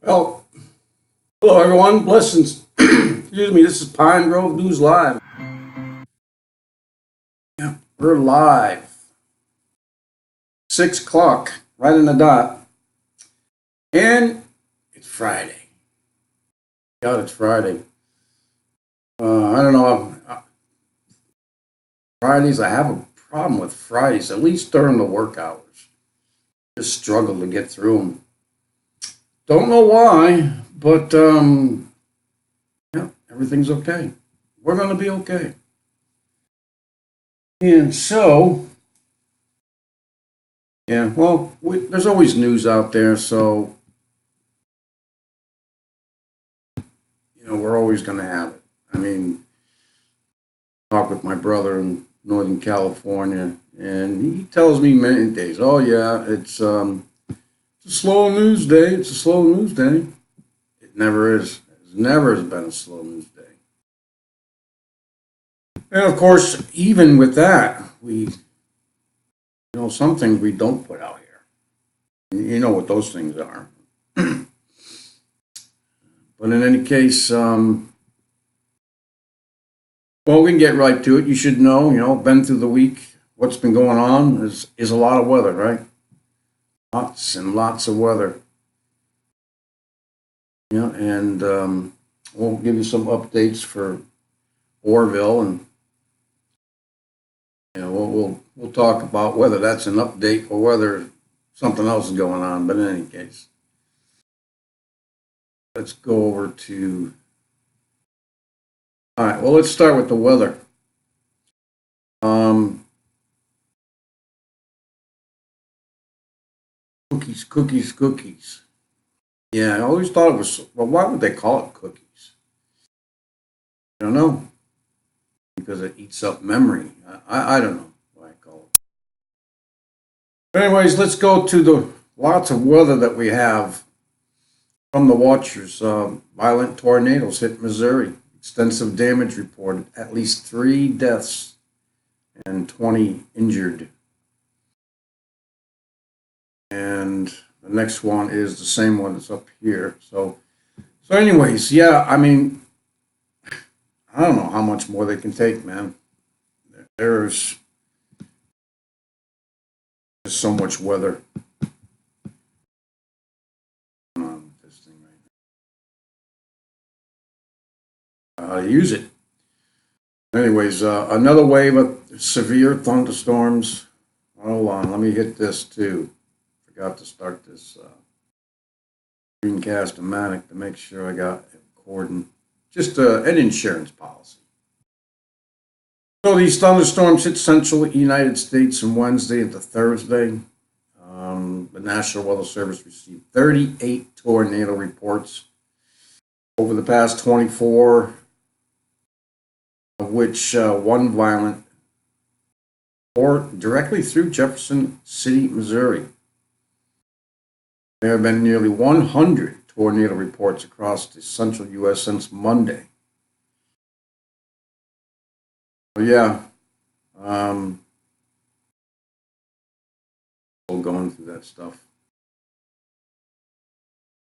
Well, hello everyone, blessings. Excuse me, this is Pine Grove News Live. Yeah, we're live. 6 o'clock, right in the dot. And it's Friday. God, it's Friday. I don't know. Fridays, I have a problem with Fridays, at least during the work hours. Just struggle to get through them. Don't know why, but yeah, everything's okay. We're going to be okay. And so, yeah, well, there's always news out there, so, we're always going to have it. I mean, I talk with my brother in Northern California, and he tells me many days, oh, yeah, it's a slow news day. It's a slow news day. It never is. It never has been a slow news day. And of course, even with that, some things we don't put out here. You know what those things are. But in any case, well, we can get right to it. You should know, been through the week. What's been going on is a lot of weather, right? Lots and lots of weather. Yeah, and we'll give you some updates for Orville, and we'll talk about whether that's an update or whether something else is going on. But in any case, let's go over to. All right. Well, let's start with the weather. Cookies. Yeah, I always thought it was. Well, why would they call it cookies? I don't know. Because it eats up memory. I don't know why I call it. But anyways, let's go to the lots of weather that we have from the watchers. Violent tornadoes hit Missouri. Extensive damage reported. At least 3 deaths and 20 injured. And the next one is the same one that's up here. So anyways, yeah, I mean, I don't know how much more they can take, man. There's just so much weather. This thing right now. How to use it. Anyways, another wave of severe thunderstorms. Hold on, let me hit this too. Forgot to start this screencast-o-matic to make sure I got it recording. Just an insurance policy. So these thunderstorms hit central United States from Wednesday into Thursday. The National Weather Service received 38 tornado reports over the past 24, of which one violent or directly through Jefferson City, Missouri. There have been nearly 100 tornado reports across the central U.S. since Monday. So yeah, still going through that stuff.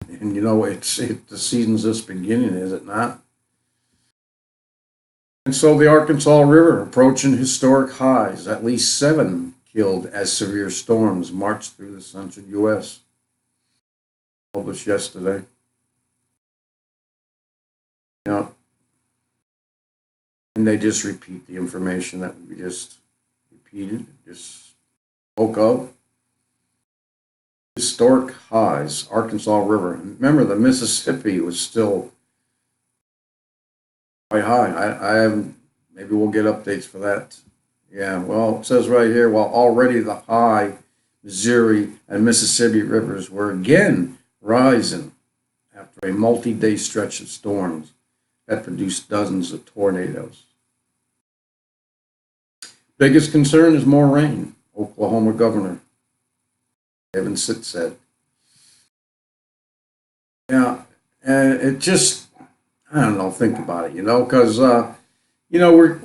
And the season's just beginning, is it not? And so the Arkansas River approaching historic highs. At least 7 killed as severe storms marched through the central U.S. Published yesterday. Yeah. And they just repeat the information that we just repeated, just spoke of. Historic highs, Arkansas River. Remember, the Mississippi was still quite high. I haven't, maybe we'll get updates for that. Yeah, well, it says right here, while already the high Missouri and Mississippi rivers were again rising after a multi-day stretch of storms that produced dozens of tornadoes. Biggest concern is more rain, Oklahoma Governor Evan Sitt said. Yeah, and it just, I don't know, think about it, because, we're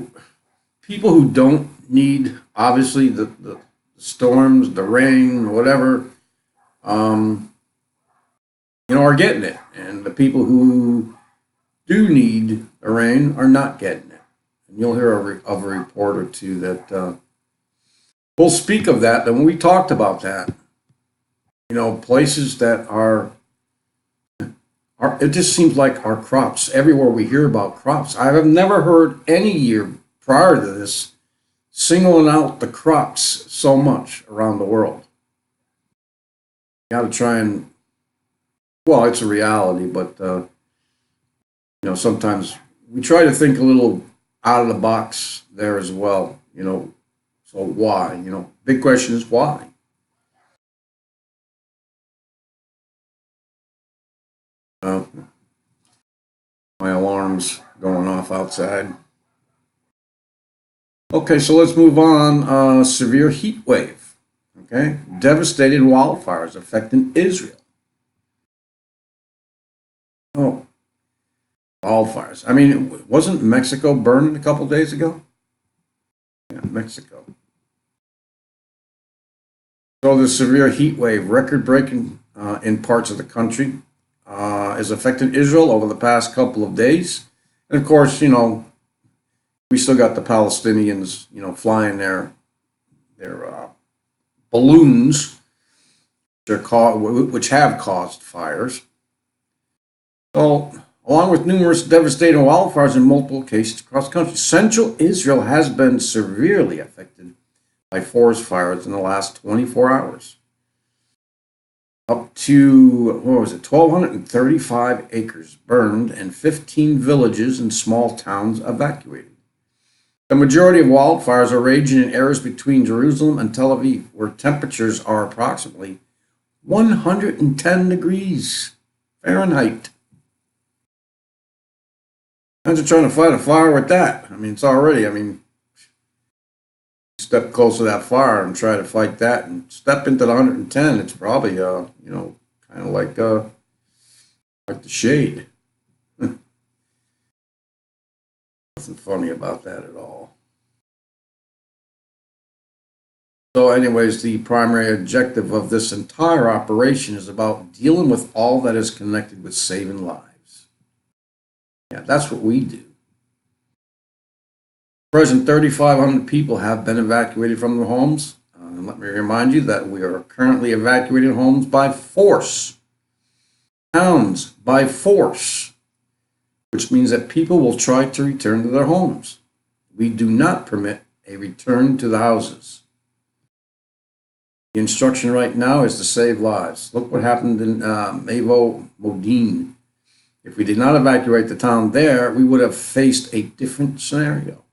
people who don't need, obviously, the storms, the rain, whatever. are getting it. And the people who do need the rain are not getting it. And you'll hear of a report or two that will speak of that. And when we talked about that, places that it just seems like our crops, everywhere we hear about crops. I have never heard any year prior to this singling out the crops so much around the world. You got to try and, well, it's a reality, but, sometimes we try to think a little out of the box there as well, so why? Big question is why? Uh, my alarm's going off outside. Okay, so let's move on. Severe heat wave. Okay, devastating wildfires affecting Israel. Oh, wildfires. I mean, wasn't Mexico burning a couple days ago? Yeah, Mexico. So the severe heat wave, record-breaking in parts of the country, is affecting Israel over the past couple of days. And of course, we still got the Palestinians, flying their balloons, which have caused fires. So, along with numerous devastating wildfires in multiple cases across the country, central Israel has been severely affected by forest fires in the last 24 hours. Up to, 1,235 acres burned and 15 villages and small towns evacuated. The majority of wildfires are raging in areas between Jerusalem and Tel Aviv, where temperatures are approximately 110 degrees Fahrenheit. Imagine trying to fight a fire with that. It's already, step close to that fire and try to fight that and step into the 110, it's probably, kind of like the shade. Nothing funny about that at all. So anyways, the primary objective of this entire operation is about dealing with all that is connected with saving lives. Yeah, that's what we do. At present, 3,500 people have been evacuated from their homes. And let me remind you that we are currently evacuating homes by force. Towns by force, which means that people will try to return to their homes. We do not permit a return to the houses. The instruction right now is to save lives. Look what happened in Mavo Modine. If we did not evacuate the town there, we would have faced a different scenario.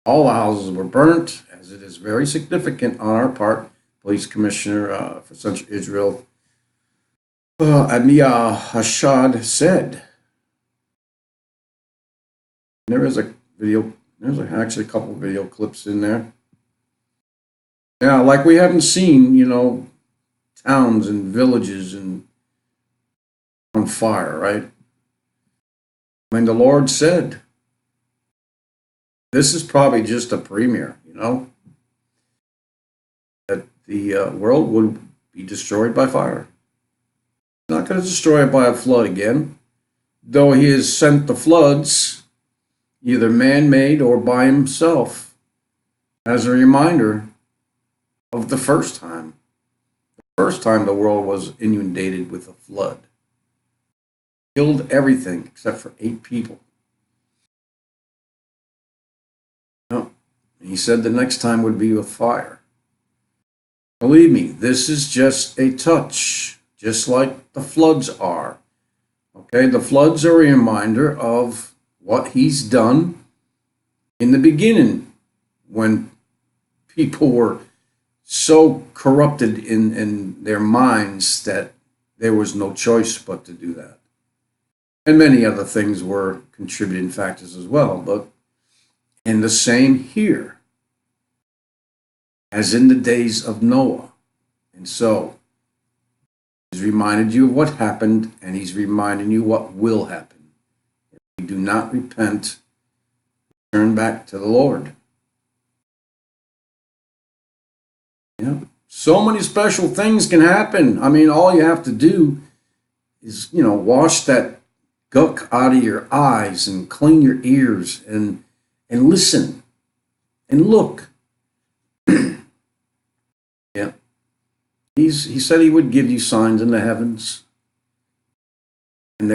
All the houses were burnt, as it is very significant on our part. Police Commissioner for Central Israel, Amia Hashad, said. There is a video, there's actually a couple of video clips in there. Yeah, like we haven't seen, towns and villages and on fire, right? The Lord said, this is probably just a premiere, that the world would be destroyed by fire. He's not going to destroy it by a flood again, though he has sent the floods, either man-made or by himself, as a reminder of the first time. The first time the world was inundated with a flood. Killed everything except for 8 people. No. He said the next time would be with fire. Believe me, this is just a touch, just like the floods are. Okay, the floods are a reminder of what he's done in the beginning when people were so corrupted in their minds that there was no choice but to do that. And many other things were contributing factors as well. But in the same here as in the days of Noah. And so he's reminded you of what happened, and he's reminding you what will happen. If we do not repent, turn back to the Lord. So many special things can happen. All you have to do is, wash that gunk out of your eyes and clean your ears and listen and look. Yeah. He said he would give you signs in the heavens, and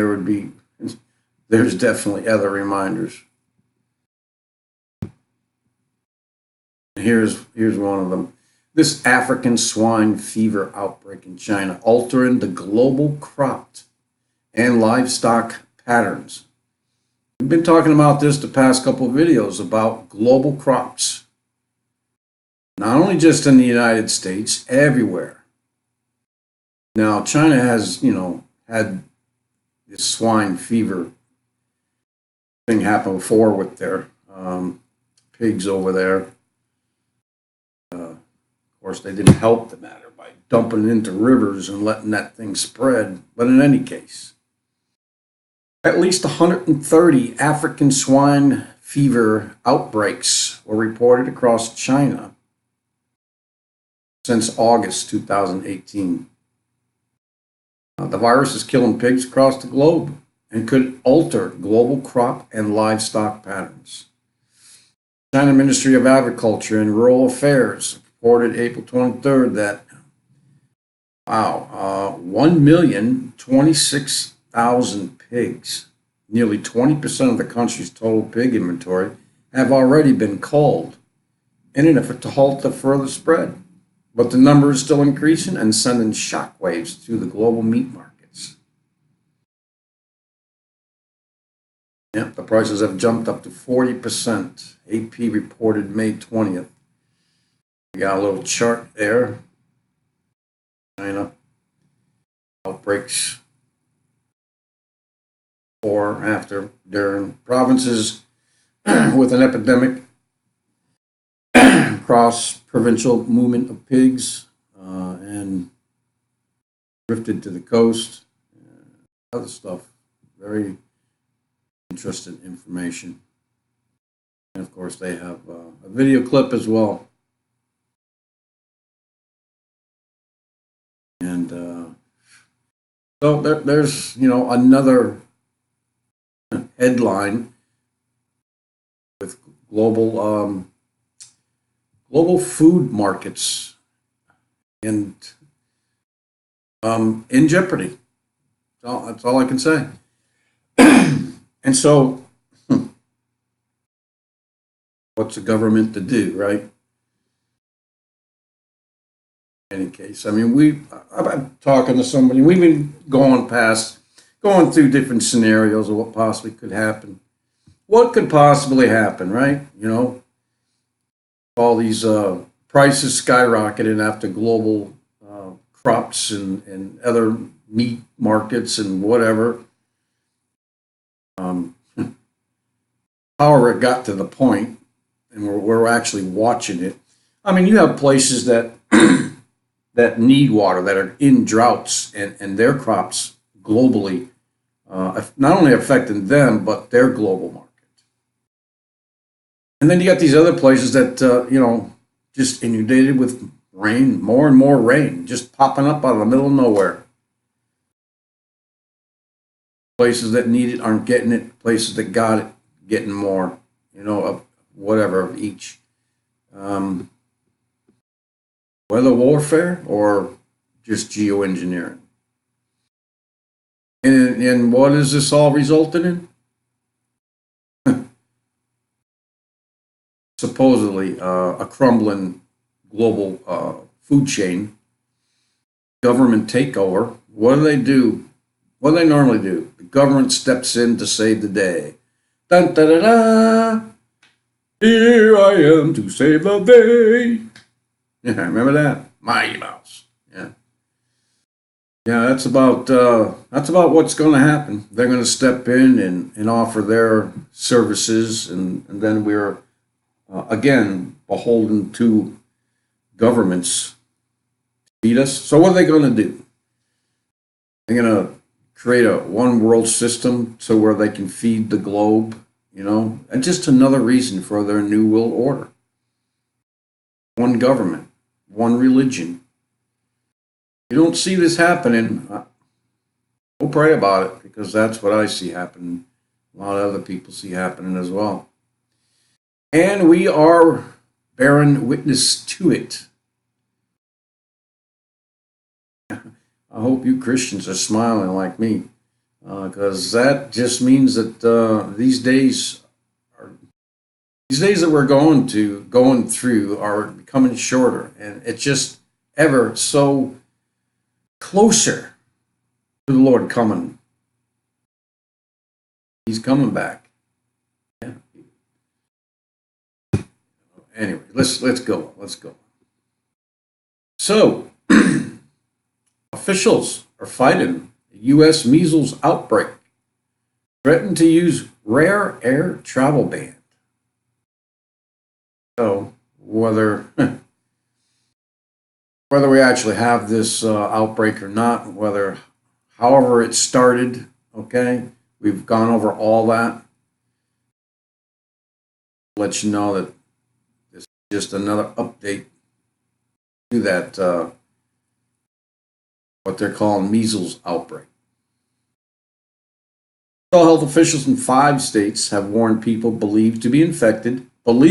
there's definitely other reminders. Here's one of them. This African swine fever outbreak in China altering the global crop and livestock patterns. We've been talking about this the past couple of videos about global crops. Not only just in the United States, everywhere. Now, China has, had this swine fever thing happen before with their pigs over there. Of course, they didn't help the matter by dumping it into rivers and letting that thing spread. But in any case, at least 130 African swine fever outbreaks were reported across China since August 2018. The virus is killing pigs across the globe and could alter global crop and livestock patterns. China Ministry of Agriculture and Rural Affairs reported April 23rd that, 1,026,000 pigs, nearly 20% of the country's total pig inventory, have already been culled in an effort to halt the further spread. But the number is still increasing and sending shockwaves through the global meat markets. Yep, the prices have jumped up to 40%. AP reported May 20th. We got a little chart there. China outbreaks before, after, during. Provinces with an epidemic, cross-provincial movement of pigs, and drifted to the coast. Other stuff. Very interesting information. And of course, they have a video clip as well. And so there's, another headline with global food markets and in jeopardy. That's all I can say. And so, what's the government to do, right? In any case, I mean, I've been talking to somebody. We've been going through different scenarios of what possibly could happen. What could possibly happen, right? All these prices skyrocketing after global crops and other meat markets and whatever. However, it got to the point, and we're actually watching it. I mean, you have places that that need water, that are in droughts, and their crops globally, not only affecting them, but their global market. And then you got these other places that, just inundated with rain, more and more rain, just popping up out of the middle of nowhere. Places that need it aren't getting it. Places that got it, getting more, of whatever, of each. Weather warfare or just geoengineering. And what is this all resulting in? Supposedly a crumbling global food chain, government takeover. What do they do? What do they normally do? The government steps in to save the day. Dun, da, da, da. Here I am to save the day. Yeah, remember that? Mighty Mouse. Yeah. Yeah, that's about what's going to happen. They're going to step in and offer their services, and then we're again beholden to governments to feed us. So what are they going to do? They're going to create a one world system so where they can feed the globe, and just another reason for their new world order. One government, one religion. You don't see this happening. We'll pray about it because that's what I see happening. A lot of other people see happening as well. And we are bearing witness to it. I hope you Christians are smiling like me, because that just means that these days that we're going through are becoming shorter, and it's just ever so closer to the Lord coming. He's coming back. Yeah. Anyway, let's go. Let's go. So, officials are fighting the U.S. measles outbreak, threatened to use rare air travel ban. So, whether we actually have this outbreak or not, however it started, okay, we've gone over all that. Let you know that this is just another update to that, what they're calling measles outbreak. Health officials in 5 states have warned people believed to be infected, and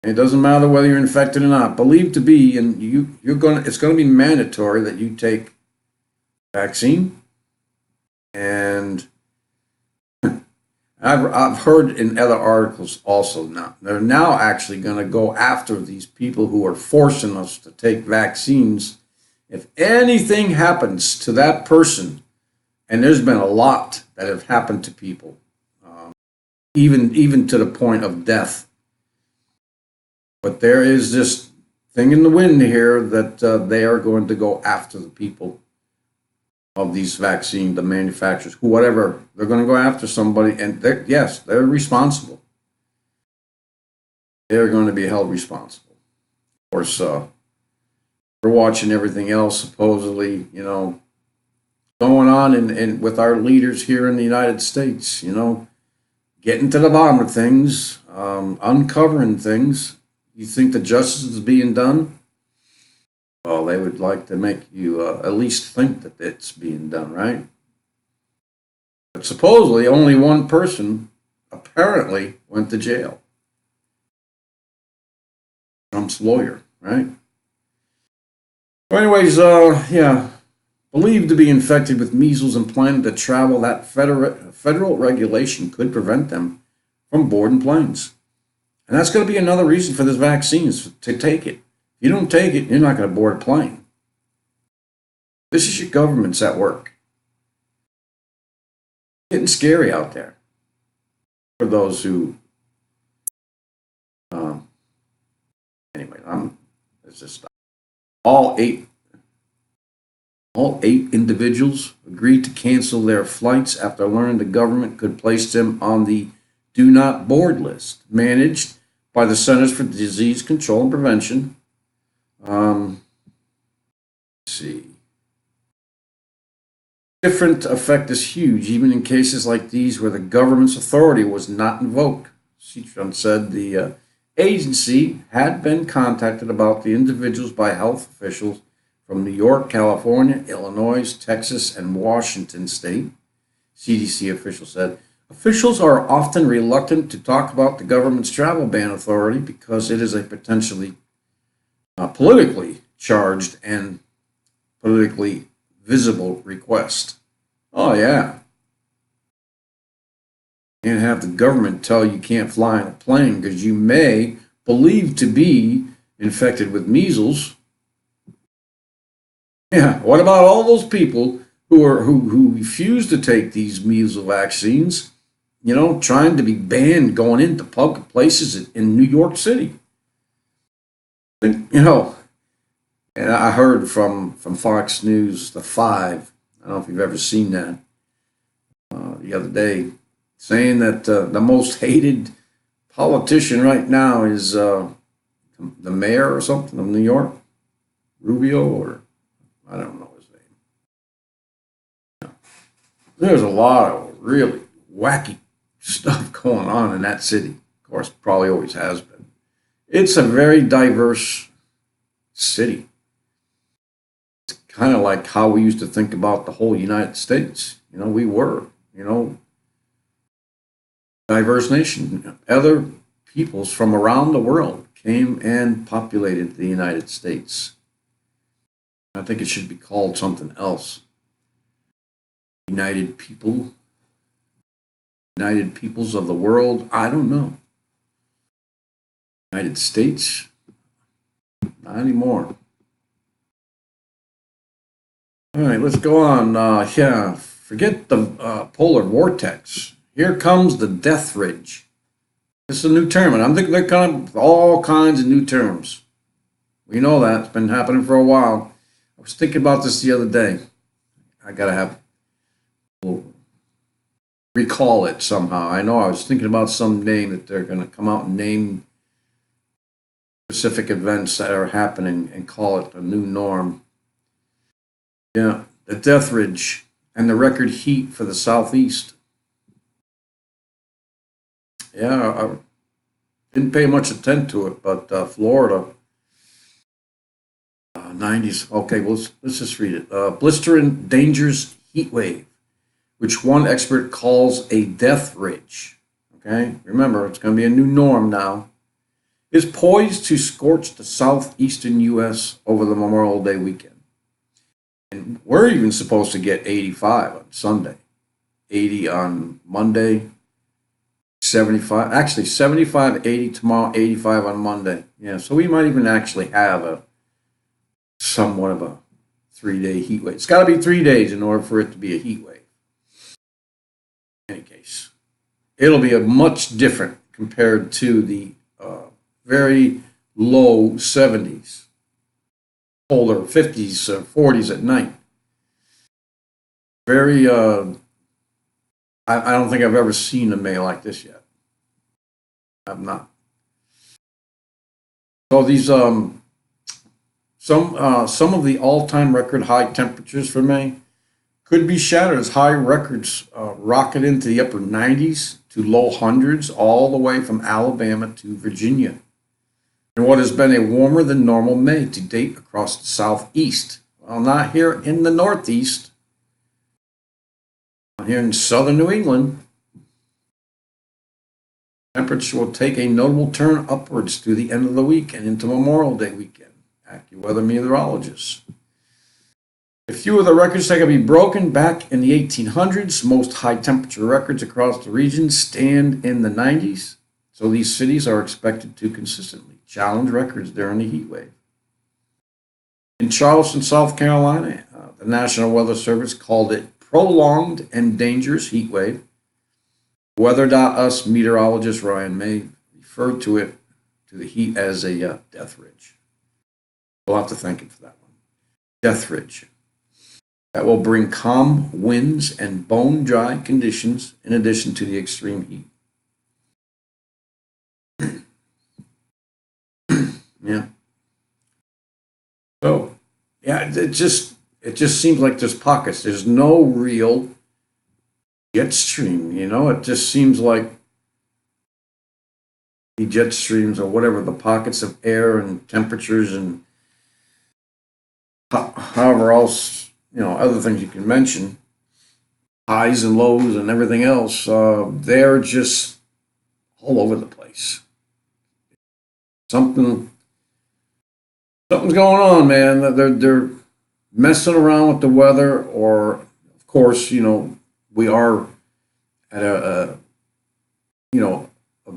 it doesn't matter whether you're infected or not, believed to be, and it's going to be mandatory that you take vaccine. And I've heard in other articles also now, they're now actually going to go after these people who are forcing us to take vaccines. If anything happens to that person, and there's been a lot that have happened to people, even to the point of death. But there is this thing in the wind here that they are going to go after the people of these vaccine, the manufacturers, whatever. They're going to go after somebody, and they're responsible. They're going to be held responsible. Of course, we're watching everything else supposedly, going on and with our leaders here in the United States, getting to the bottom of things, uncovering things. You think the justice is being done? Well, they would like to make you at least think that it's being done, right? But supposedly only one person apparently went to jail. Trump's lawyer, right? So anyways, believed to be infected with measles and planning to travel, that federal regulation could prevent them from boarding planes. And that's going to be another reason for this vaccine, is to take it. If you don't take it, you're not going to board a plane. This is your government's at work. It's getting scary out there for those who. Anyway, it's just all eight individuals agreed to cancel their flights after learning the government could place them on the do not board list, managed by the Centers for Disease Control and Prevention. Let's see. Different effect is huge, even in cases like these where the government's authority was not invoked. Citron said the agency had been contacted about the individuals by health officials from New York, California, Illinois, Texas, and Washington state. CDC officials said officials are often reluctant to talk about the government's travel ban authority because it is a potentially politically charged and politically visible request. Oh, yeah. You can't have the government tell you can't fly on a plane because you may believe to be infected with measles. Yeah, what about all those people who refuse to take these measles vaccines, trying to be banned going into public places in New York City? And I heard from Fox News, the 5, I don't know if you've ever seen that, the other day, saying that the most hated politician right now is the mayor or something of New York, Rubio, or I don't know his name. There's a lot of really wacky stuff going on in that city. Of course, probably always has been. It's a very diverse city. It's kind of like how we used to think about the whole United States. We were, diverse nation. Other peoples from around the world came and populated the United States. I think it should be called something else. United people, United peoples of the world. I don't know. United States, not anymore. All right, let's go on. Yeah, forget the polar vortex. Here comes the death ridge. This is a new term, and I'm thinking they're kind of all kinds of new terms. We know that. It's been happening for a while. I was thinking about this the other day. I got to have recall it somehow. I know I was thinking about some name that they're going to come out and name specific events that are happening and call it a new norm. Yeah, the death ridge and the record heat for the southeast. Yeah, I didn't pay much attention to it, but Florida, 90s. Okay, well, let's just read it. Blistering dangerous heat wave, which one expert calls a death ridge. Okay, remember, it's going to be a new norm now. Is poised to scorch the southeastern U.S. over the Memorial Day weekend. And we're even supposed to get 85 on Sunday, 80 on Monday, 75, actually 75, 80 tomorrow, 85 on Monday. Yeah, so we might even actually have a somewhat of a 3-day heat wave. It's got to be 3 days in order for it to be a heat wave. In any case, it'll be a much different compared to the very low 70s, colder 50s, 40s at night. Very, I don't think I've ever seen a May like this yet. I've not. So these, some of the all-time record high temperatures for May could be shattered as high records rocket into the upper 90s to low hundreds, all the way from Alabama to Virginia. And what has been a warmer than normal May to date across the southeast. Well, not here in the northeast. Here in southern New England, temperature will take a notable turn upwards through the end of the week and into Memorial Day weekend. AccuWeather meteorologists. A few of the records that can be broken back in the 1800s. Most high temperature records across the region stand in the 90s. So these cities are expected to consistently challenge records during the heat wave. In Charleston, South Carolina, the National Weather Service called it prolonged and dangerous heat wave. Weather.us meteorologist Ryan May referred to the heat as a death ridge. We'll have to thank him for that one. Death ridge. That will bring calm winds and bone dry conditions in addition to the extreme heat. Yeah. So, yeah, it just seems like there's pockets. There's no real jet stream, It just seems like the jet streams or whatever, the pockets of air and temperatures and however else, other things you can mention, highs and lows and everything else, they're just all over the place. Something's going on, man. They're messing around with the weather, or of course, we are at a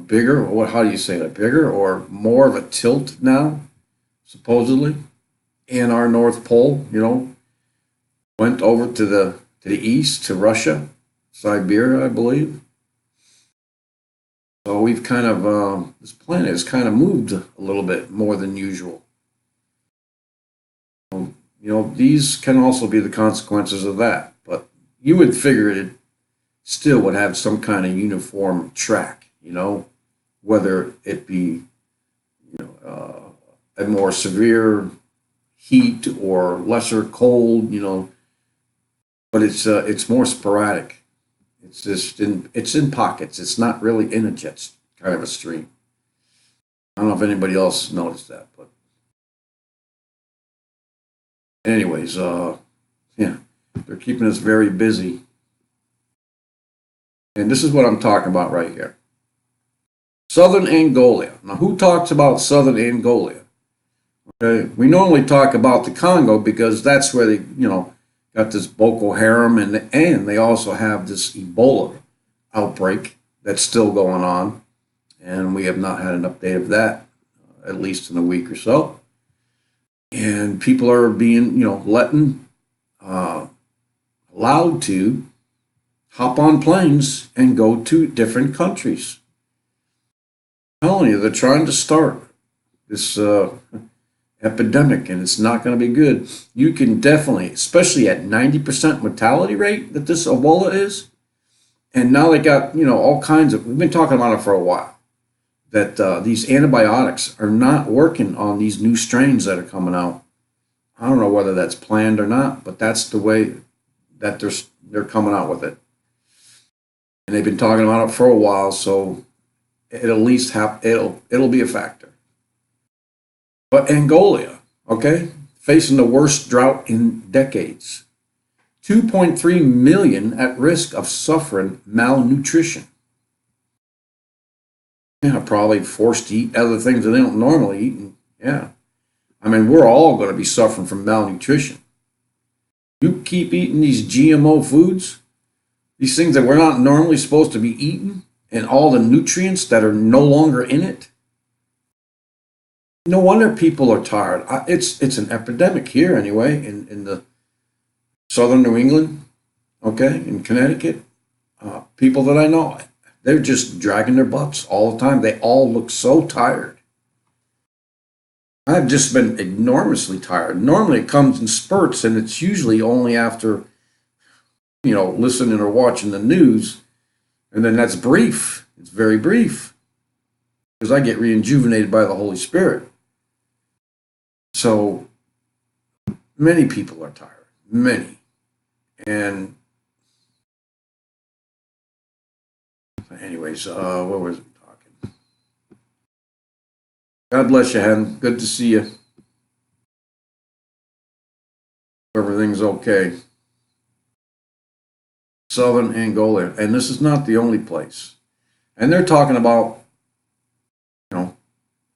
bigger, how do you say it, a bigger or more of a tilt now, supposedly, in our North Pole, went over to the east, to Russia, Siberia, I believe. So we've kind of, this planet has kind of moved a little bit more than usual. These can also be the consequences of that, but you would figure it still would have some kind of uniform track, whether it be, a more severe heat or lesser cold, but it's more sporadic. It's just it's in pockets. It's not really in a jet kind of a stream. I don't know if anybody else noticed that, but Anyways, yeah, they're keeping us very busy. And this is what I'm talking about right here. Southern Angola. Now, who talks about Southern Angola? Okay, we normally talk about the Congo because that's where they, got this Boko Haram, and they also have this Ebola outbreak that's still going on, and we have not had an update of that, at least in a week or so. And people are being, uh, allowed to hop on planes and go to different countries. I'm telling you, they're trying to start this epidemic, and it's not going to be good. You can definitely, especially at 90% mortality rate that this Ebola is, and now they got, all kinds of, we've been talking about it for a while, that these antibiotics are not working on these new strains that are coming out. I don't know whether that's planned or not, but that's the way that they're coming out with it. And they've been talking about it for a while, so it'll at least have it'll be a factor. But Angola, okay, facing the worst drought in decades. 2.3 million at risk of suffering malnutrition. Yeah, probably forced to eat other things that they don't normally eat. And yeah, I mean, we're all going to be suffering from malnutrition. You keep eating these GMO foods, these things that we're not normally supposed to be eating, and all the nutrients that are no longer in it. No wonder people are tired. It's an epidemic here anyway in the southern New England, okay, in Connecticut. People that I know, they're just dragging their butts all the time. They all look so tired. I've just been enormously tired. Normally it comes in spurts, and it's usually only after, listening or watching the news, and then that's brief. It's very brief because I get rejuvenated by the Holy Spirit. So many people are tired, many. And anyways, what was we talking? God bless you, Hen. Good to see you. Everything's okay. Southern Angola, and this is not the only place. And they're talking about,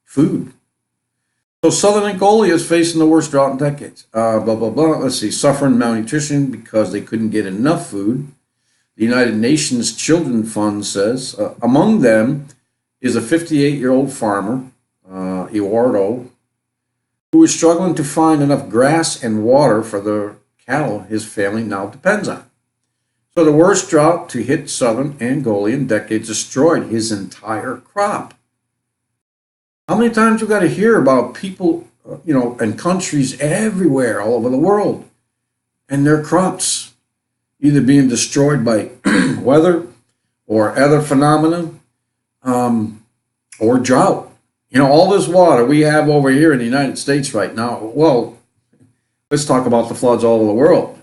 food. So Southern Angola is facing the worst drought in decades. Blah blah blah. Let's see, suffering malnutrition because they couldn't get enough food. The United Nations Children's Fund says among them is a 58-year-old farmer, Eduardo, who is struggling to find enough grass and water for the cattle his family now depends on. So the worst drought to hit southern Angola in decades destroyed his entire crop. How many times we got to hear about people, and countries everywhere, all over the world, and their crops either being destroyed by weather or other phenomena, or drought. All this water we have over here in the United States right now. Well, let's talk about the floods all over the world.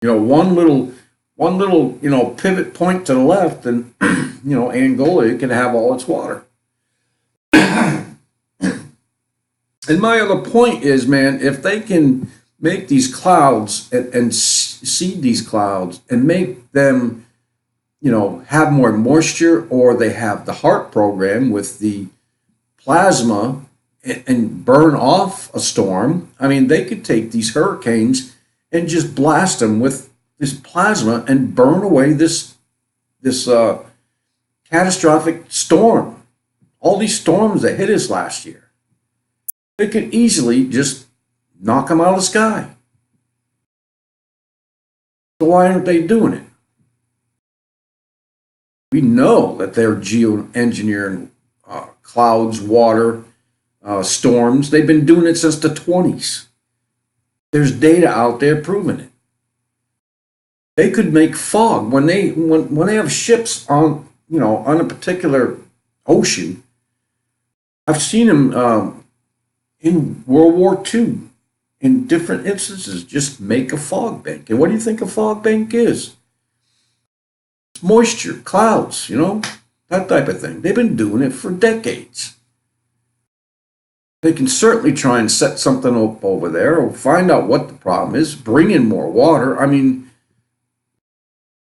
One little pivot point to the left, and Angola could have all its water. And my other point is, man, if they can make these clouds and seed these clouds and make them, have more moisture, or they have the HART program with the plasma and burn off a storm. I mean, they could take these hurricanes and just blast them with this plasma and burn away this catastrophic storm. All these storms that hit us last year, they could easily just knock them out of the sky. So why aren't they doing it? We know that they're geoengineering clouds, water, storms. They've been doing it since the 20s. There's data out there proving it. They could make fog when they have ships on on a particular ocean. I've seen them in World War II in different instances just make a fog bank. And what do you think a fog bank is? It's moisture, clouds, that type of thing. They've been doing it for decades. They can certainly try and set something up over there or find out what the problem is, bring in more water. I mean,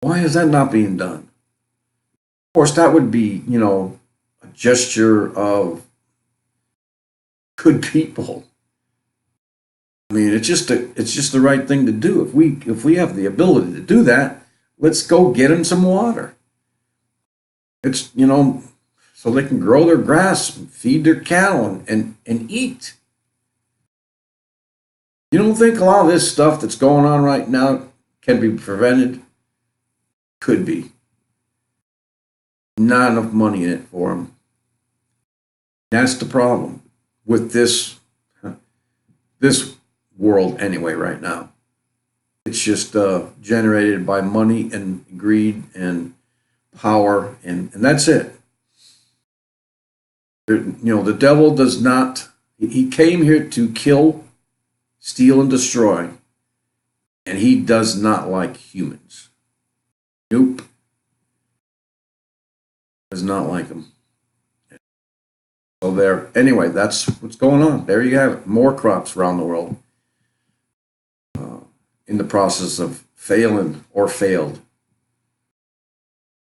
why is that not being done? Of course, that would be, a gesture of good people. I mean, it's just the right thing to do. If we have the ability to do that, let's go get them some water. It's so they can grow their grass and feed their cattle and eat. You don't think a lot of this stuff that's going on right now can be prevented? Could be. Not enough money in it for them. That's the problem with this world anyway right now. It's just generated by money and greed and power, and that's it. The devil does not, he came here to kill, steal, and destroy, and he does not like humans. Nope. Does not like them. So there, anyway, that's what's going on. There you have it. More crops around the world in the process of failing or failed.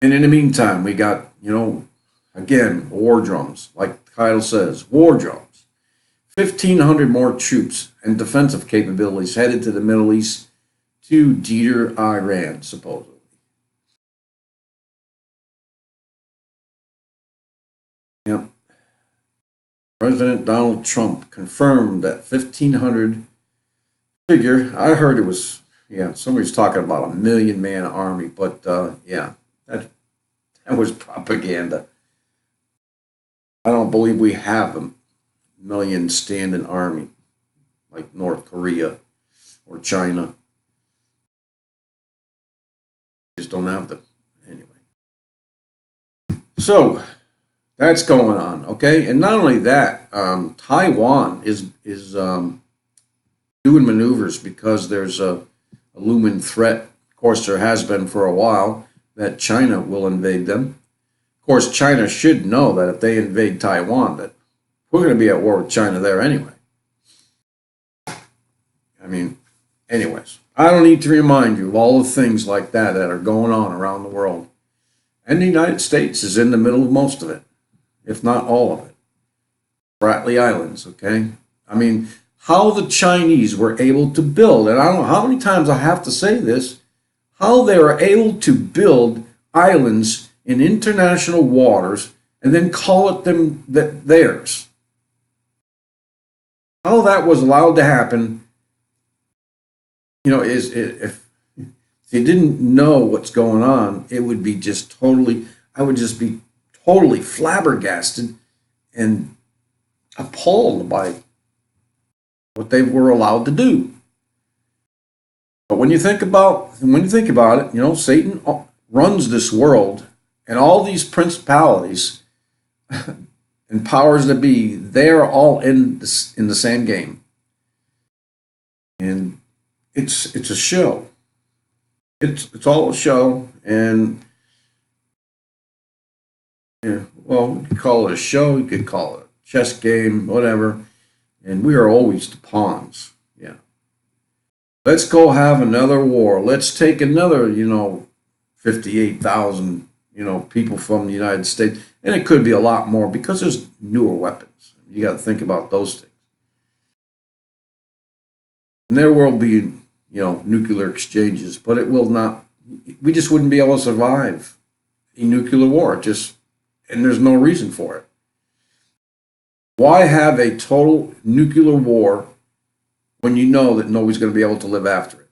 And in the meantime, we got, again, war drums, like the title says, war drums. 1,500 more troops and defensive capabilities headed to the Middle East to deter Iran, supposedly. Yep. President Donald Trump confirmed that 1,500 figure. I heard it was, somebody's talking about a 1,000,000-man army, but that was propaganda. I don't believe we have a 1,000,000 standing army like North Korea or China. Just don't have them anyway. So that's going on, okay? And not only that, Taiwan is doing maneuvers because there's a looming threat. Of course, there has been for a while that China will invade them. Of course, China should know that if they invade Taiwan, that we're going to be at war with China there anyway. I mean, anyways, I don't need to remind you of all the things like that are going on around the world. And the United States is in the middle of most of it, if not all of it. Spratly Islands, okay? I mean, how the Chinese were able to build, and I don't know how many times I have to say this, how they were able to build islands in international waters and then call it theirs. How that was allowed to happen, is if you didn't know what's going on, it would be I would just be totally flabbergasted and appalled by what they were allowed to do. But when you think about it, Satan runs this world, and all these principalities and powers that be, they're all in the same game, and it's a show. It's all a show, and well, you could call it a show, you could call it a chess game, whatever. And we are always the pawns. Yeah. Let's go have another war. Let's take another, 58,000, people from the United States. And it could be a lot more because there's newer weapons. You got to think about those things. And there will be, nuclear exchanges, but it will not, we just wouldn't be able to survive a nuclear war. And there's no reason for it. Why have a total nuclear war when you know that nobody's going to be able to live after it?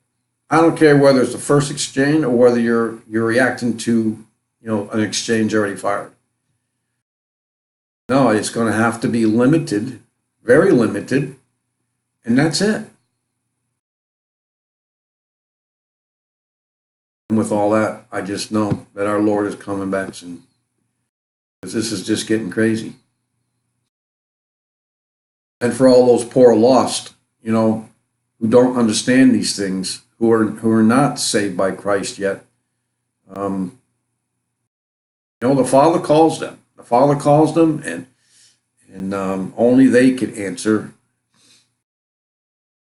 I don't care whether it's the first exchange or whether you're reacting to, an exchange already fired. No, it's going to have to be limited, very limited, and that's it. And with all that, I just know that our Lord is coming back soon, because this is just getting crazy. And for all those poor lost, who don't understand these things, who are not saved by Christ yet, the Father calls them. The Father calls them, and only they can answer.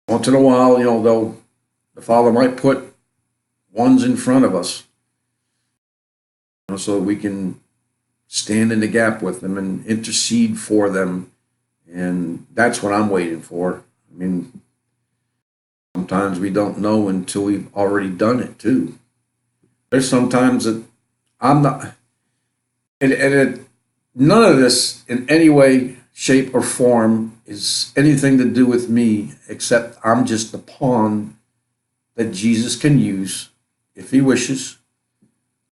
Once in a while, the Father might put ones in front of us, so that we can stand in the gap with them and intercede for them. And that's what I'm waiting for. I mean, sometimes we don't know until we've already done it too. There's sometimes that I'm not, none of this in any way, shape, or form is anything to do with me, except I'm just the pawn that Jesus can use, if he wishes,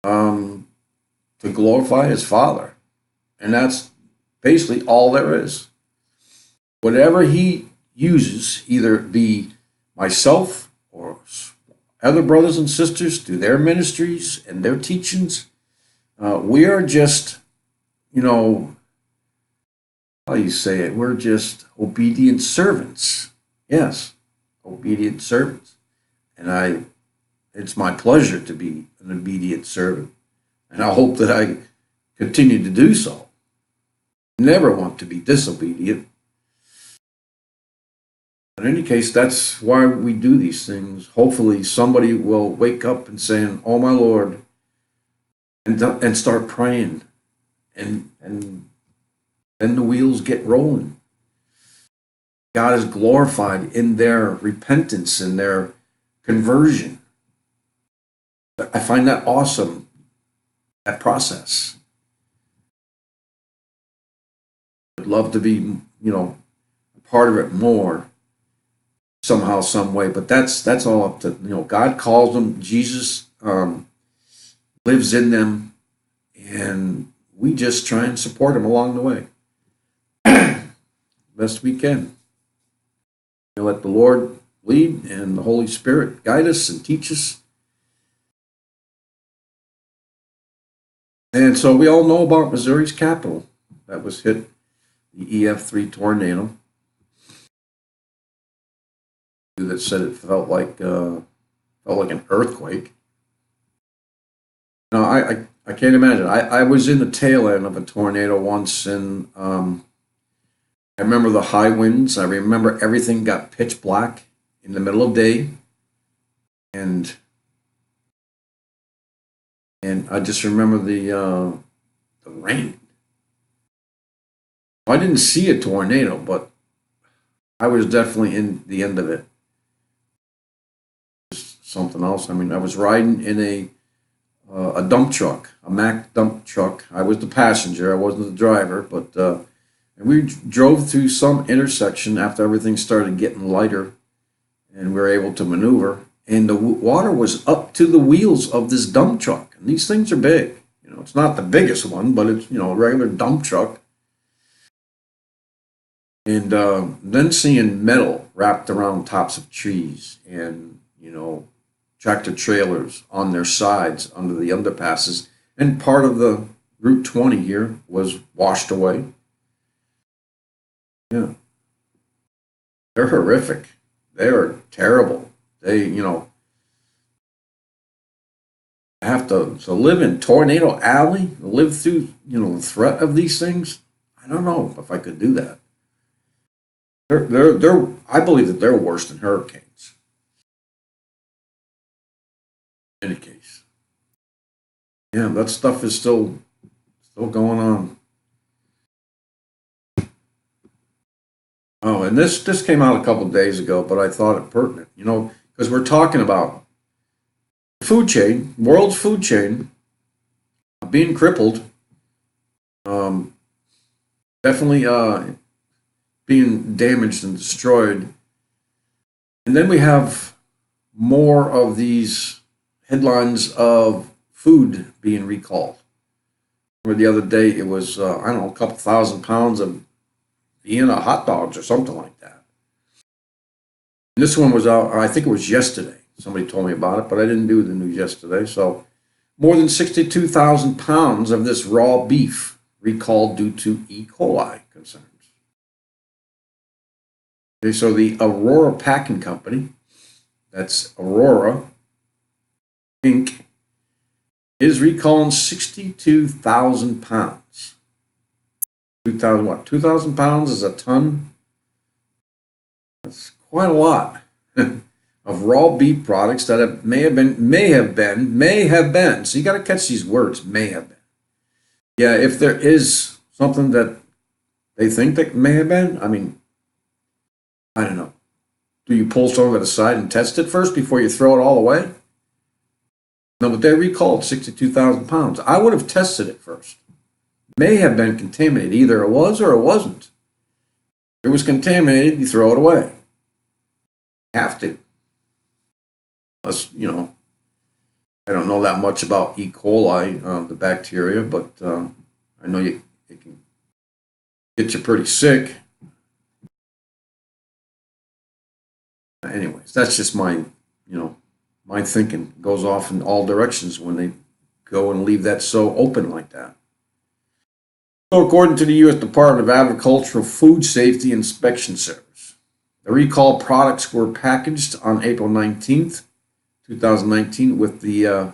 to glorify his Father. And that's basically all there is. Whatever he uses, either it be myself or other brothers and sisters through their ministries and their teachings, we are just, how you say it, we're just obedient servants. Yes, obedient servants. And it's my pleasure to be an obedient servant. And I hope that I continue to do so. Never want to be disobedient. In any case, that's why we do these things. Hopefully somebody will wake up and saying, "Oh my Lord," and start praying. And then the wheels get rolling. God is glorified in their repentance and their conversion. I find that awesome, that process. I'd love to be, a part of it more somehow, some way, but that's all up to, God calls them, Jesus lives in them, and we just try and support them along the way. Best we can. Let the Lord lead and the Holy Spirit guide us and teach us. And so we all know about Missouri's capital that was hit, the EF3 tornado. That said it felt like an earthquake. No, I can't imagine. I was in the tail end of a tornado once, and I remember the high winds. I remember everything got pitch black in the middle of the day, and I just remember the rain. I didn't see a tornado, but I was definitely in the end of it. Something else. I mean, I was riding in a dump truck, a Mack dump truck. I was the passenger. I wasn't the driver, but and we drove through some intersection after everything started getting lighter, and we were able to maneuver. And the water was up to the wheels of this dump truck. And these things are big. It's not the biggest one, but it's a regular dump truck. And then seeing metal wrapped around tops of trees, and tractor trailers on their sides under the underpasses, and part of the Route 20 here was washed away. Yeah. They're horrific. They are terrible. They, have to live in Tornado Alley, live through, the threat of these things. I don't know if I could do that. I believe that they're worse than hurricanes. In any case, yeah, that stuff is still going on. Oh, and this came out a couple of days ago, but I thought it pertinent, because we're talking about food chain, world's food chain, being crippled, definitely being damaged and destroyed, and then we have more of these headlines of food being recalled. Remember the other day it was, I don't know, a couple thousand pounds of Vienna hot dogs or something like that. And this one was out, I think it was yesterday. Somebody told me about it, but I didn't do the news yesterday. So more than 62,000 pounds of this raw beef recalled due to E. coli concerns. Okay, so the Aurora Packing Company, that's Aurora Inc., is recalling 62,000 pounds 2,000 what? 2,000 pounds is a ton. That's quite a lot of raw beef products that may have been. So you got to catch these words, may have been. Yeah, if there is something that they think that may have been, I mean, I don't know. Do you pull some of it aside and test it first before you throw it all away? No, but they recalled 62,000 pounds. I would have tested it first. May have been contaminated. Either it was or it wasn't. If it was contaminated, you throw it away. Have to. Unless, I don't know that much about E. coli, the bacteria, but I know it can get you pretty sick. Anyways, that's just my thinking goes off in all directions when they go and leave that so open like that. So according to the U.S. Department of Agricultural Food Safety Inspection Service, the recalled products were packaged on April 19th, 2019 with the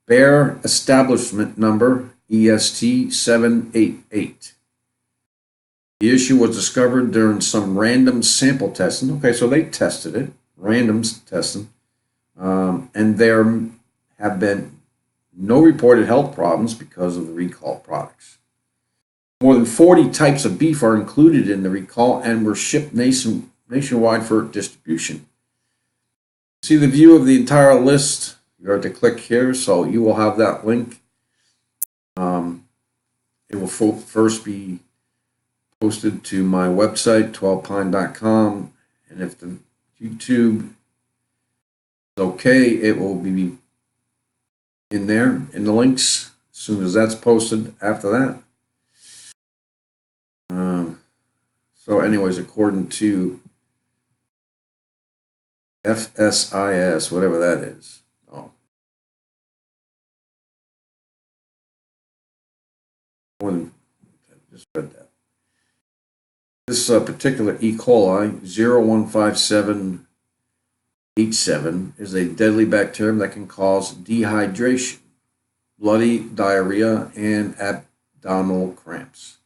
Bear Establishment Number EST 788. The issue was discovered during some random sample testing. Okay, so they tested it, random testing, and there have been no reported health problems because of the recalled products. More than 40 types of beef are included in the recall and were shipped nationwide for distribution. See the view of the entire list. You have to click here, so you will have that link. It will first be posted to my website, 12pine.com, and if the YouTube is okay, it will be in there in the links as soon as that's posted after that. So anyways, according to FSIS, whatever that is. Oh. Just read that. This particular E. coli 0157H7 is a deadly bacterium that can cause dehydration, bloody diarrhea, and abdominal cramps.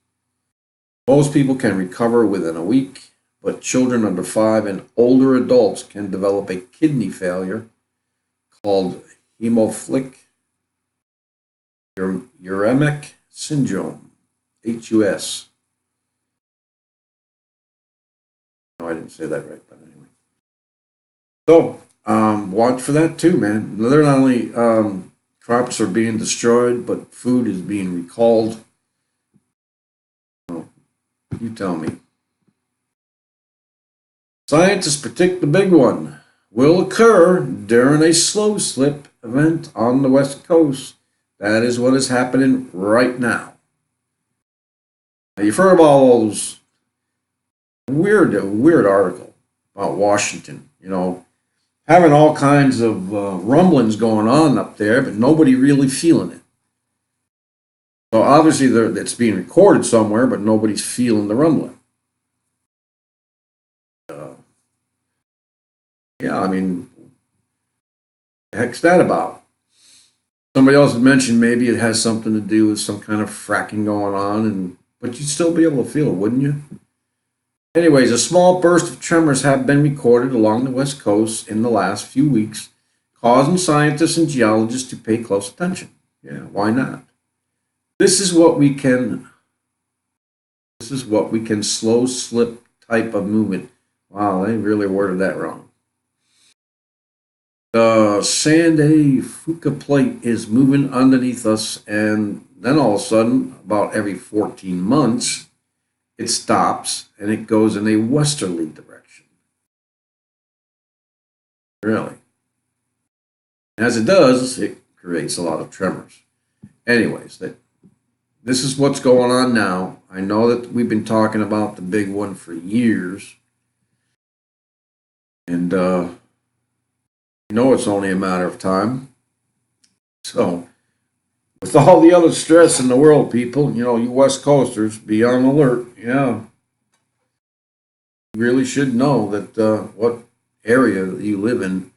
Most people can recover within a week, but children under 5 and older adults can develop a kidney failure called hemophilic uremic syndrome, HUS. No, I didn't say that right, but anyway. So, watch for that too, man. They're not only crops are being destroyed, but food is being recalled. You tell me. Scientists predict the big one will occur during a slow slip event on the West Coast. That is what is happening right now. Now you've heard about all those weird article about Washington, having all kinds of rumblings going on up there, but nobody really feeling it. So obviously it's being recorded somewhere, but nobody's feeling the rumbling. Yeah, I mean, the heck's that about? Somebody else had mentioned maybe it has something to do with some kind of fracking going on, but you'd still be able to feel it, wouldn't you? Anyways, a small burst of tremors have been recorded along the West Coast in the last few weeks, causing scientists and geologists to pay close attention. Yeah, why not? This is what we can slow slip type of movement. Wow, they really worded that wrong. The Sandy Fuca plate is moving underneath us, and then all of a sudden, about every 14 months, it stops and it goes in a westerly direction. Really. As it does, it creates a lot of tremors. Anyways, this is what's going on now. I know that we've been talking about the big one for years. And it's only a matter of time. So, with all the other stress in the world, people, you West Coasters, be on alert. Yeah. You really should know that what area that you live in.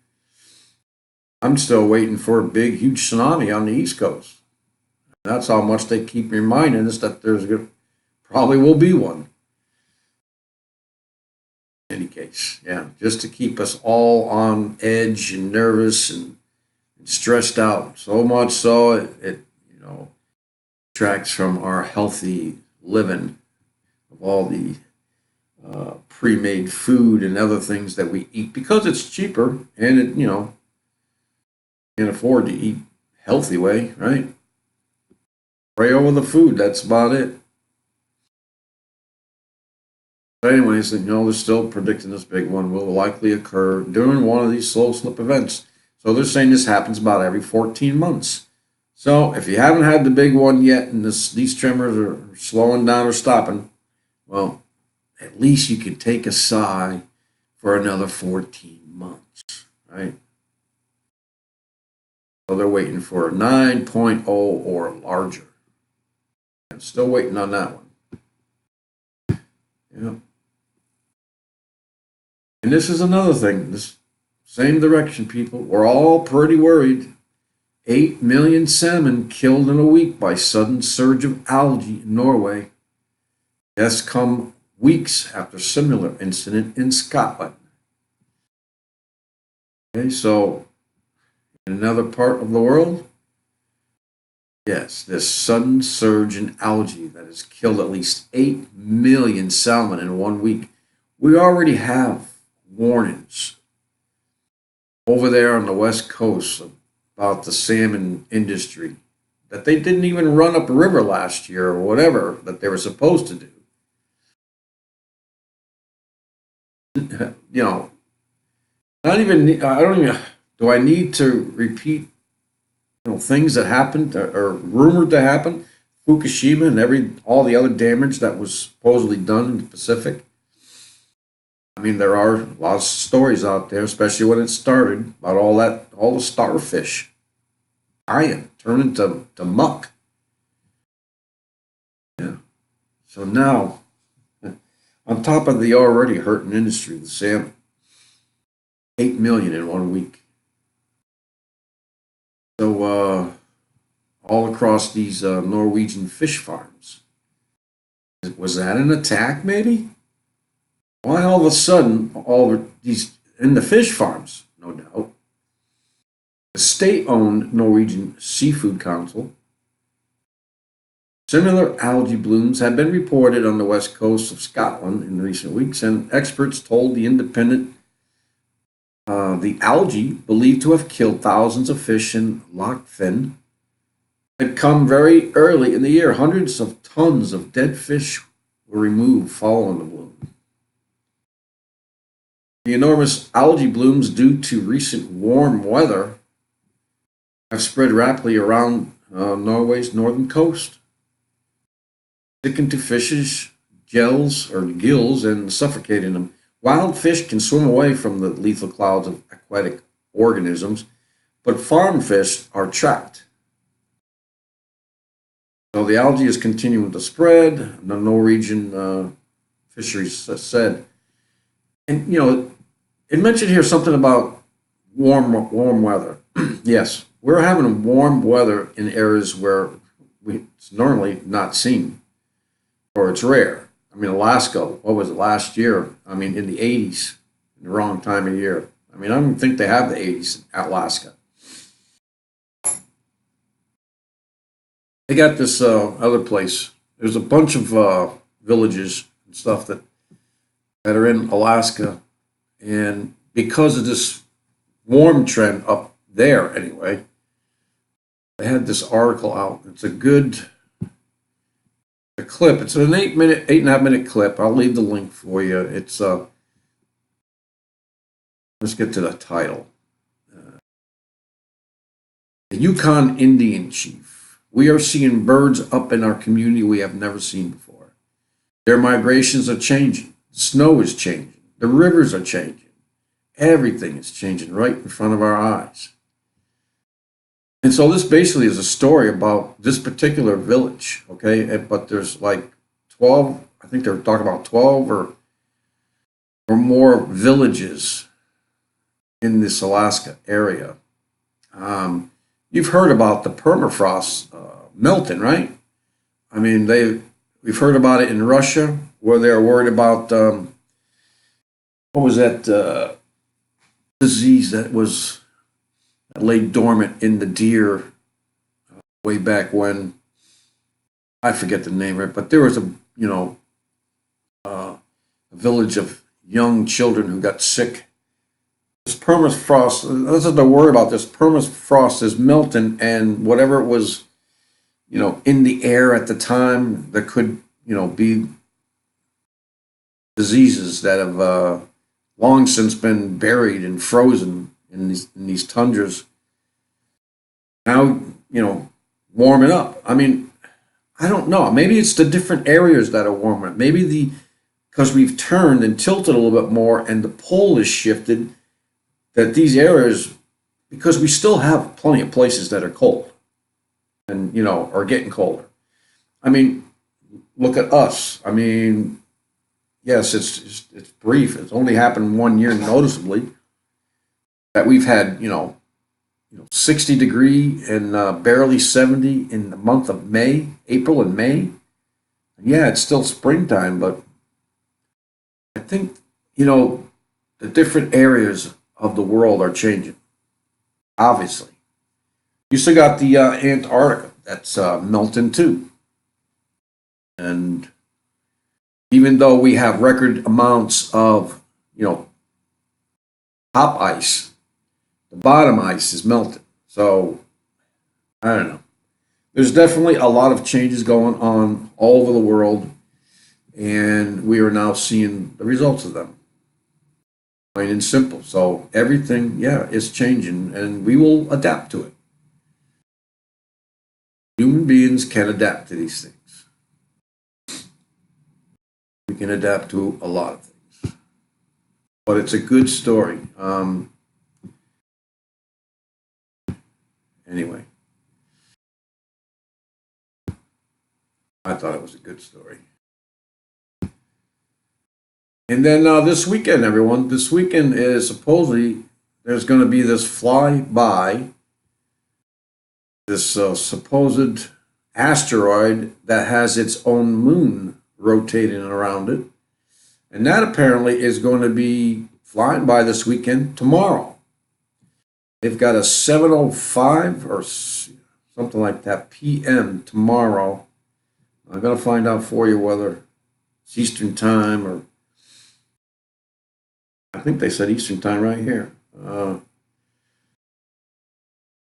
I'm still waiting for a big, huge tsunami on the East Coast. That's how much they keep reminding us that there's probably will be one. In any case, yeah, just to keep us all on edge and nervous and stressed out. So much so it detracts from our healthy living of all the pre-made food and other things that we eat because it's cheaper and it can afford to eat healthy way, right? Pray over the food. That's about it. But anyways, they're still predicting this big one will likely occur during one of these slow slip events. So they're saying this happens about every 14 months. So if you haven't had the big one yet and these tremors are slowing down or stopping, well, at least you can take a sigh for another 14 months, right? So they're waiting for a 9.0 or larger. I'm still waiting on that one. Yeah. And this is another thing, this same direction, people. We're all pretty worried. 8 million salmon killed in a week by sudden surge of algae in Norway. Deaths come weeks after similar incident in Scotland. Okay, so in another part of the world, yes, this sudden surge in algae that has killed at least 8 million salmon in 1 week. We already have warnings over there on the West Coast about the salmon industry that they didn't even run up a river last year or whatever that they were supposed to do. Not even, I don't even, do I need to repeat, things that happened or rumored to happen? Fukushima and all the other damage that was supposedly done in the Pacific. I mean, there are lots of stories out there, especially when it started, about all the starfish dying, turning to muck. Yeah. So now, on top of the already hurting industry, the salmon, 8 million in 1 week. So all across these Norwegian fish farms. Was that an attack, maybe? Why all of a sudden, all of these, in the fish farms, no doubt, the state-owned Norwegian Seafood Council, similar algae blooms have been reported on the west coast of Scotland in recent weeks, and experts told the Independent the algae, believed to have killed thousands of fish in Loch Finn, had come very early in the year. Hundreds of tons of dead fish were removed following the bloom. The enormous algae blooms due to recent warm weather have spread rapidly around Norway's northern coast, sticking to fishes' gills and suffocating them. Wild fish can swim away from the lethal clouds of aquatic organisms, but farm fish are trapped. So the algae is continuing to spread, the Norwegian fisheries said. And, it mentioned here something about warm weather. Yes, we're having warm weather in areas where it's normally not seen, or it's rare. I mean, Alaska, what was it, last year? I mean, in the 80s, in the wrong time of year. I mean, I don't think they have the 80s in Alaska. They got this other place. There's a bunch of villages and stuff that are in Alaska. And because of this warm trend up there anyway, they had this article out. It's a good clip. It's an 8.5 minute clip. I'll leave the link for you. It's let's get to the title. The Yukon Indian Chief. We are seeing birds up in our community we have never seen before. Their migrations are changing. The snow is changing. The rivers are changing. Everything is changing right in front of our eyes. And so this basically is a story about this particular village, okay? But there's like 12, I think they're talking about 12 or more villages in this Alaska area. You've heard about the permafrost melting, right? I mean, we've heard about it in Russia, where they're worried about what was that disease that lay dormant in the deer way back when. I forget the name of it, but there was a village of young children who got sick. This permafrost, this is the worry about this. Permafrost is melting, and whatever it was, in the air at the time, there could, be diseases that have long since been buried and frozen in these tundras. Now, warming up. I mean, I don't know. Maybe it's the different areas that are warmer. Maybe because we've turned and tilted a little bit more and the pole is shifted, that these areas, because we still have plenty of places that are cold and, are getting colder. I mean, look at us. I mean, yes, it's brief. It's only happened 1 year noticeably that we've had, 60 degree and barely 70 in the month of May, April and May. Yeah, it's still springtime, but I think, the different areas of the world are changing, obviously. You still got the Antarctica that's melting too. And even though we have record amounts of, top ice, the bottom ice is melting. So, I don't know. There's definitely a lot of changes going on all over the world, and we are now seeing the results of them. Plain and simple. So, everything, is changing, and we will adapt to it. Human beings can adapt to these things. We can adapt to a lot of things. But it's a good story. Anyway, I thought it was a good story. And then this weekend, everyone, this weekend is supposedly there's going to be this flyby, this supposed asteroid that has its own moon rotating around it. And that apparently is going to be flying by this weekend tomorrow. They've got a 7:05 or something like that p.m. tomorrow. I'm going to find out for you whether it's Eastern time or I think they said Eastern time right here. Well,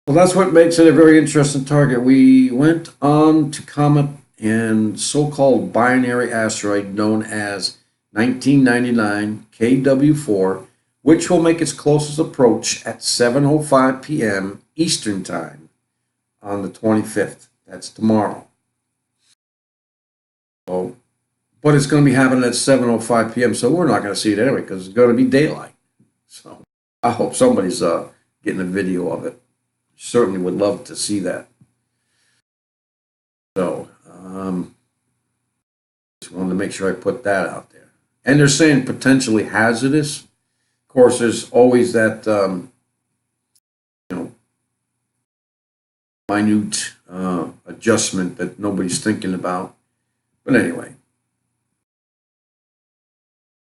that's what makes it a very interesting target. We went on to comet and so-called binary asteroid known as 1999 KW4, which will make its closest approach at 7:05 p.m. Eastern Time on the 25th. That's tomorrow. So, but it's going to be happening at 7:05 p.m., so we're not going to see it anyway because it's going to be daylight. So I hope somebody's getting a video of it. Certainly would love to see that. So just wanted to make sure I put that out there. And they're saying potentially hazardous. Of course, there's always that, minute adjustment that nobody's thinking about. But anyway,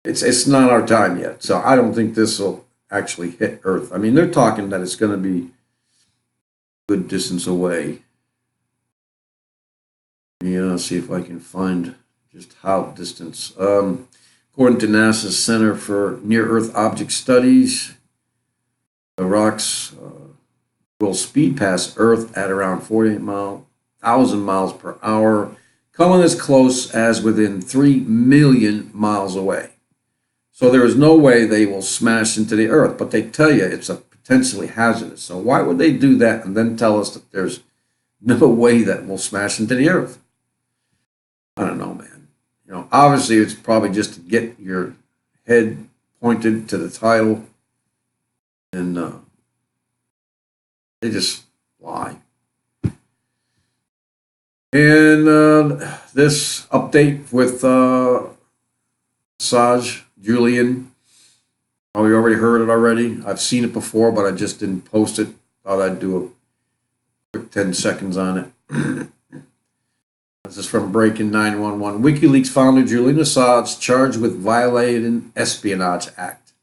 it's not our time yet, so I don't think this will actually hit Earth. I mean, they're talking that it's going to be a good distance away. Yeah, see if I can find just how distance. According to NASA's Center for Near-Earth Object Studies, the rocks will speed past Earth at around 48,000 miles per hour, coming as close as within 3 million miles away. So there is no way they will smash into the Earth, but they tell you it's a potentially hazardous. So why would they do that and then tell us that there's no way that we'll smash into the Earth? I don't know, man. Obviously it's probably just to get your head pointed to the title, and they just lie. And this update with Assange, Julian, we already heard it already. I've seen it before, but I just didn't post it. Thought I'd do a quick 10 seconds on it. This is from Breaking 911. WikiLeaks founder Julian Assange charged with violating Espionage Act.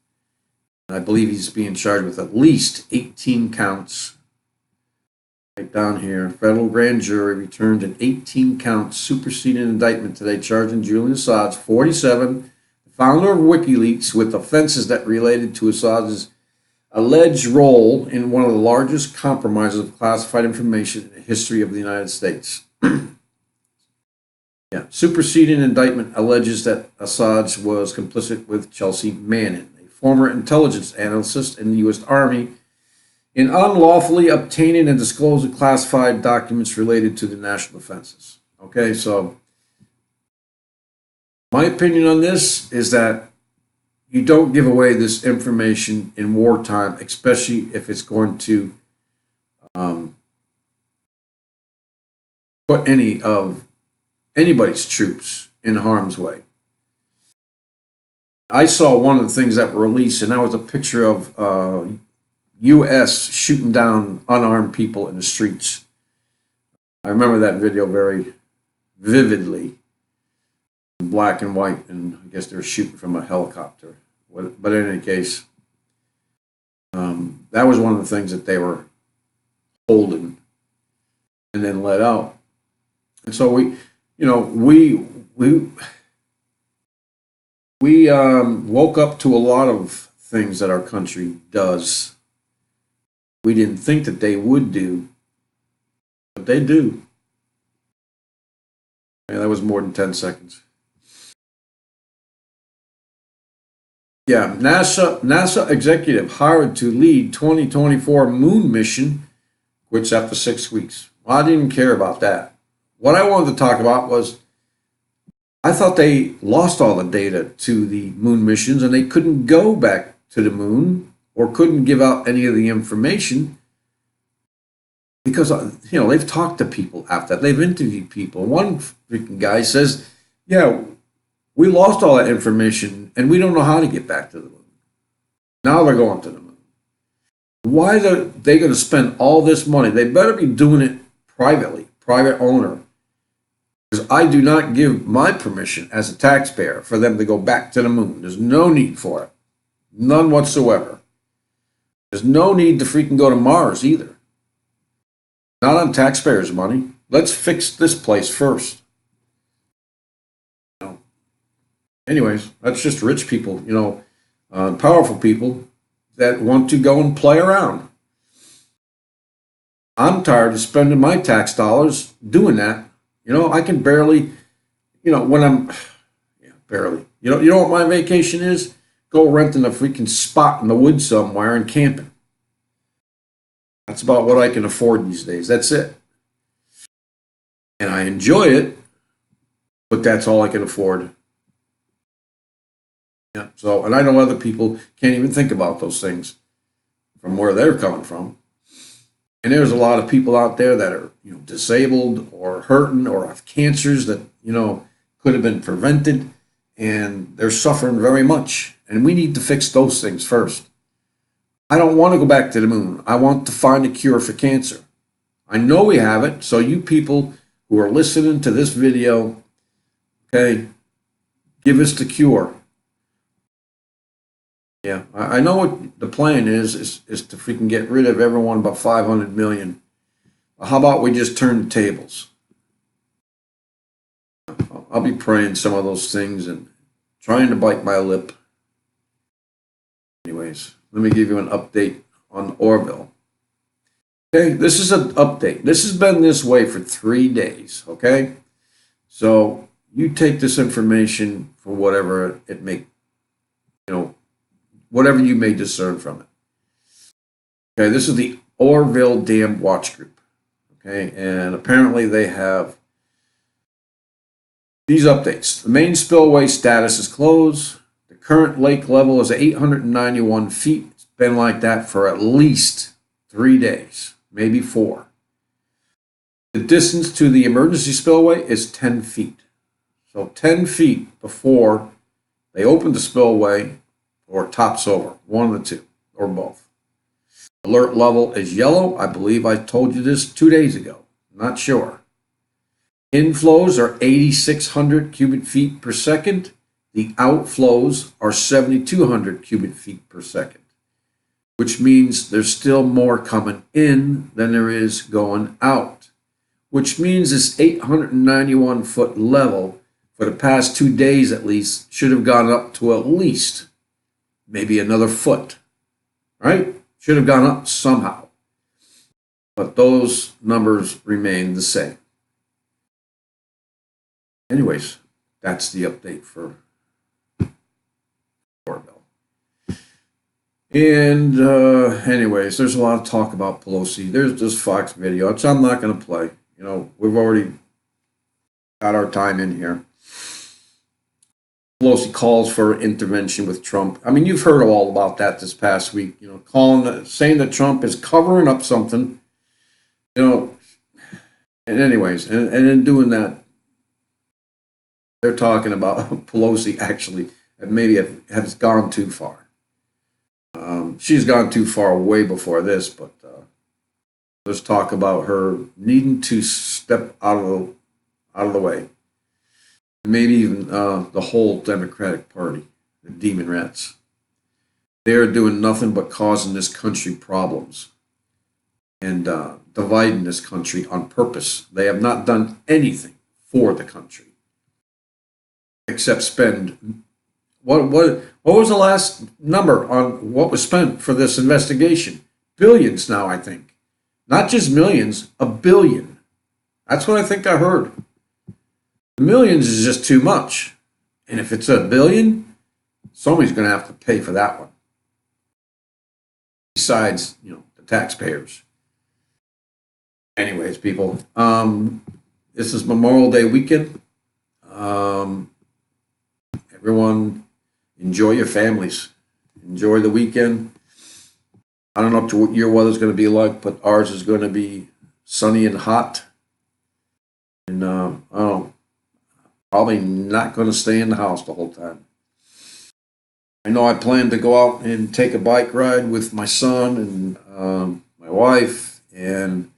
I believe he's being charged with at least 18 counts. Right down here, federal grand jury returned an 18-count superseding indictment today charging Julian Assange, 47, the founder of WikiLeaks, with offenses that related to Assange's alleged role in one of the largest compromises of classified information in the history of the United States. Superseding indictment alleges that Assange was complicit with Chelsea Manning, a former intelligence analyst in the U.S. Army, in unlawfully obtaining and disclosing classified documents related to the national defenses. Okay, so my opinion on this is that you don't give away this information in wartime, especially if it's going to put anybody's troops in harm's way. I saw one of the things that were released, and that was a picture of U.S. shooting down unarmed people in the streets. I remember that video very vividly, in black and white, and I guess they were shooting from a helicopter. But in any case, that was one of the things that they were holding and then let out. And so we woke up to a lot of things that our country does. We didn't think that they would do, but they do. Yeah, that was more than 10 seconds. Yeah, NASA executive hired to lead 2024 moon mission quits after 6 weeks. Well, I didn't care about that. What I wanted to talk about was I thought they lost all the data to the moon missions and they couldn't go back to the moon or couldn't give out any of the information because, they've talked to people after that. They've interviewed people. One freaking guy says, yeah, we lost all that information and we don't know how to get back to the moon. Now they're going to the moon. Why are they going to spend all this money? They better be doing it privately, private owner. Because I do not give my permission as a taxpayer for them to go back to the moon. There's no need for it. None whatsoever. There's no need to freaking go to Mars either. Not on taxpayers' money. Let's fix this place first. Anyways, that's just rich people, powerful people that want to go and play around. I'm tired of spending my tax dollars doing that. I can barely, barely. You know what my vacation is? Go renting a freaking spot in the woods somewhere and camping. That's about what I can afford these days. That's it. And I enjoy it, but that's all I can afford. Yeah. So, and I know other people can't even think about those things from where they're coming from. And there's a lot of people out there that are, disabled or hurting or have cancers that, could have been prevented, and they're suffering very much. And we need to fix those things first. I don't want to go back to the moon. I want to find a cure for cancer. I know we have it, so you people who are listening to this video, okay, give us the cure. Yeah, I know what the plan is to freaking get rid of everyone but 500 million. How about we just turn the tables? I'll be praying some of those things and trying to bite my lip. Anyways, let me give you an update on Orville. Okay, this is an update. This has been this way for 3 days, okay? So you take this information for whatever it may, whatever you may discern from it. Okay, this is the Orville Dam Watch Group. Okay, and apparently they have these updates. The main spillway status is closed. The current lake level is 891 feet. It's been like that for at least 3 days, maybe 4. The distance to the emergency spillway is 10 feet. So 10 feet before they open the spillway or tops over, one of the two, or both. Alert level is yellow. I believe I told you this 2 days ago. Not sure. Inflows are 8,600 cubic feet per second. The outflows are 7,200 cubic feet per second, which means there's still more coming in than there is going out, which means this 891-foot level for the past 2 days at least should have gone up to at least maybe another foot, right? Should have gone up somehow. But those numbers remain the same. Anyways, that's the update for Doorbell. And anyways, there's a lot of talk about Pelosi. There's this Fox video, which I'm not going to play. You know, we've already got our time in here. Pelosi calls for intervention with Trump. I mean, you've heard all about that this past week. You know, saying that Trump is covering up something. You know, and anyways, and in doing that, they're talking about Pelosi actually maybe has gone too far. She's gone too far way before this, but let's talk about her needing to step out of the way. Maybe even the whole Democratic Party, the demon rats. They're doing nothing but causing this country problems and dividing this country on purpose. They have not done anything for the country except spend. What was the last number on what was spent for this investigation? Billions now, I think. Not just millions, $1 billion. That's what I think I heard. Millions is just too much. And if it's $1 billion, somebody's going to have to pay for that one. Besides, you know, the taxpayers. Anyways, people, this is Memorial Day weekend. Everyone, enjoy your families. Enjoy the weekend. I don't know what your weather's going to be like, but ours is going to be sunny and hot. And I don't know, probably not going to stay in the house the whole time. I know I plan to go out and take a bike ride with my son and my wife, and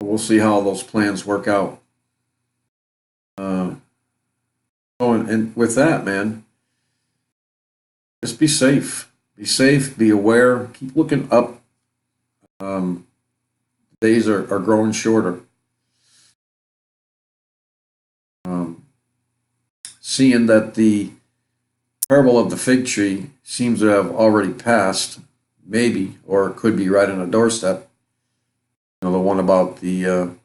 we'll see how those plans work out. And with that, man, just be safe. Be safe, be aware, keep looking up. Days are growing shorter. Seeing that the parable of the fig tree seems to have already passed, maybe, or it could be right on a doorstep. You know, the one about the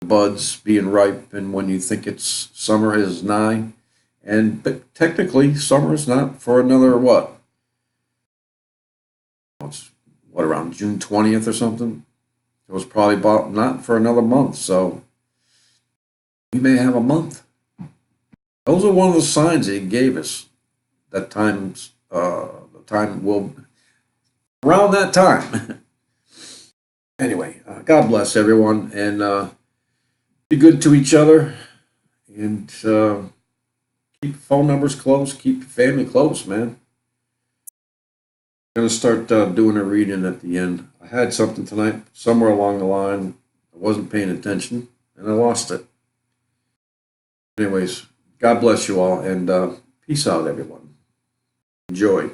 buds being ripe, and when you think it's summer is nigh, but technically summer is not for another what? It's around June 20th or something. It was probably about not for another month, so we may have a month. Those are one of the signs that he gave us. That the time will around that time. Anyway, God bless everyone, and be good to each other, and keep phone numbers close, keep your family close, man. I'm going to start doing a reading at the end. I had something tonight, somewhere along the line. I wasn't paying attention, and I lost it. Anyways, God bless you all, and peace out, everyone. Enjoy.